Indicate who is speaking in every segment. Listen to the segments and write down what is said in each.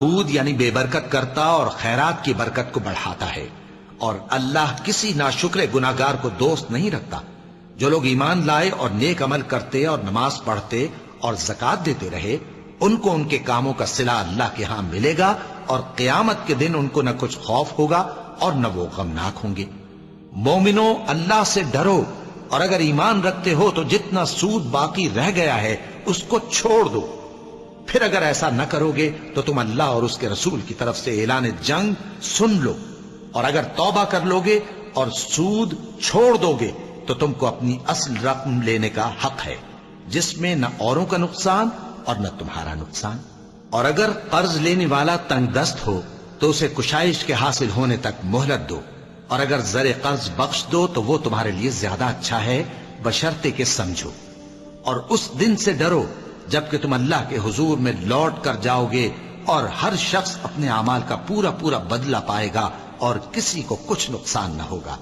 Speaker 1: سود یعنی بے برکت کرتا اور خیرات کی برکت کو بڑھاتا ہے، اور اللہ کسی ناشکر گناہگار کو دوست نہیں رکھتا۔ جو لوگ ایمان لائے اور نیک عمل کرتے اور نماز پڑھتے اور زکات دیتے رہے، ان کو ان کے کاموں کا صلہ اللہ کے ہاں ملے گا، اور قیامت کے دن ان کو نہ کچھ خوف ہوگا اور نہ وہ غمناک ہوں گے۔ مومنو، اللہ سے ڈرو، اور اگر ایمان رکھتے ہو تو جتنا سود باقی رہ گیا ہے اس کو چھوڑ دو۔ پھر اگر ایسا نہ کرو گے تو تم اللہ اور اس کے رسول کی طرف سے اعلان جنگ سن لو، اور اگر توبہ کر لو گے اور سود چھوڑ دو گے تو تم کو اپنی اصل رقم لینے کا حق ہے، جس میں نہ اوروں کا نقصان اور نہ تمہارا نقصان۔ اور اگر قرض لینے والا تنگ دست ہو تو اسے کشائش کے حاصل ہونے تک مہلت دو، اور اگر زر قرض بخش دو تو وہ تمہارے لیے زیادہ اچھا ہے، بشرطے کہ سمجھو۔ اور اس دن سے ڈرو جبکہ تم اللہ کے حضور میں لوٹ کر جاؤ گے، اور ہر شخص اپنے اعمال کا پورا پورا بدلہ پائے گا، اور کسی کو کچھ نقصان نہ ہوگا۔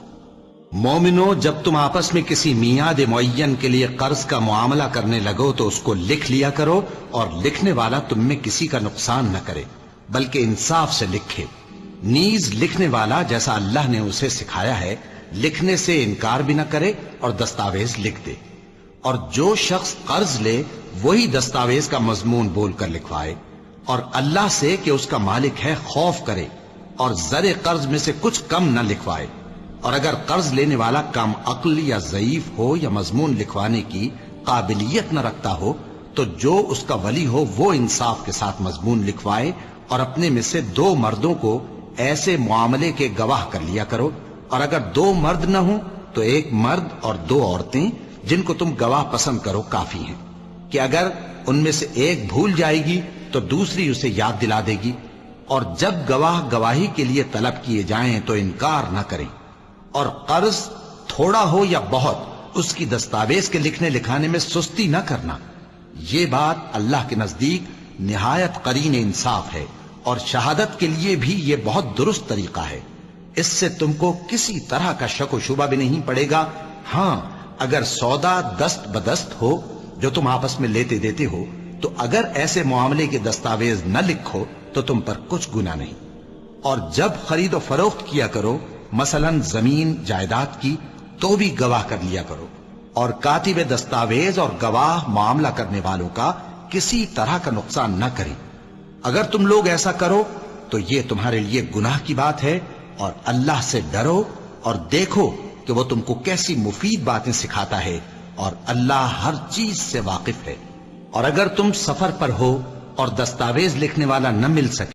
Speaker 1: مومنو، جب تم آپس میں کسی میعاد معین کے لیے قرض کا معاملہ کرنے لگو تو اس کو لکھ لیا کرو، اور لکھنے والا تم میں کسی کا نقصان نہ کرے بلکہ انصاف سے لکھے۔ نیز لکھنے والا جیسا اللہ نے اسے سکھایا ہے لکھنے سے انکار بھی نہ کرے اور دستاویز لکھ دے، اور جو شخص قرض لے وہی دستاویز کا مضمون بول کر لکھوائے، اور اللہ سے کہ اس کا مالک ہے خوف کرے، اور زر قرض میں سے کچھ کم نہ لکھوائے۔ اور اگر قرض لینے والا کم عقل یا ضعیف ہو یا مضمون لکھوانے کی قابلیت نہ رکھتا ہو تو جو اس کا ولی ہو وہ انصاف کے ساتھ مضمون لکھوائے، اور اپنے میں سے 2 مردوں کو ایسے معاملے کے گواہ کر لیا کرو، اور اگر 2 مرد نہ ہوں تو 1 مرد اور 2 عورتیں جن کو تم گواہ پسند کرو کافی ہیں، کہ اگر ان میں سے ایک بھول جائے گی تو دوسری اسے یاد دلا دے گی۔ اور جب گواہ گواہی کے لیے طلب کیے جائیں تو انکار نہ کریں۔ اور قرض تھوڑا ہو یا بہت، اس کی دستاویز کے لکھنے لکھانے میں سستی نہ کرنا۔ یہ بات اللہ کے نزدیک نہایت قرین انصاف ہے، اور شہادت کے لیے بھی یہ بہت درست طریقہ ہے۔ اس سے تم کو کسی طرح کا شک و شبہ بھی نہیں پڑے گا۔ ہاں، اگر سودا دست بدست ہو جو تم آپس میں لیتے دیتے ہو تو اگر ایسے معاملے کے دستاویز نہ لکھو تو تم پر کچھ گناہ نہیں۔ اور جب خرید و فروخت کیا کرو، مثلا زمین جائیداد کی، تو بھی گواہ کر لیا کرو، اور کاتب دستاویز اور گواہ معاملہ کرنے والوں کا کسی طرح کا نقصان نہ کریں۔ اگر تم لوگ ایسا کرو تو یہ تمہارے لیے گناہ کی بات ہے، اور اللہ سے ڈرو اور دیکھو کہ وہ تم کو کیسی مفید باتیں سکھاتا ہے، اور اللہ ہر چیز سے واقف ہے۔ اور اگر تم سفر پر ہو اور دستاویز لکھنے والا نہ مل سکے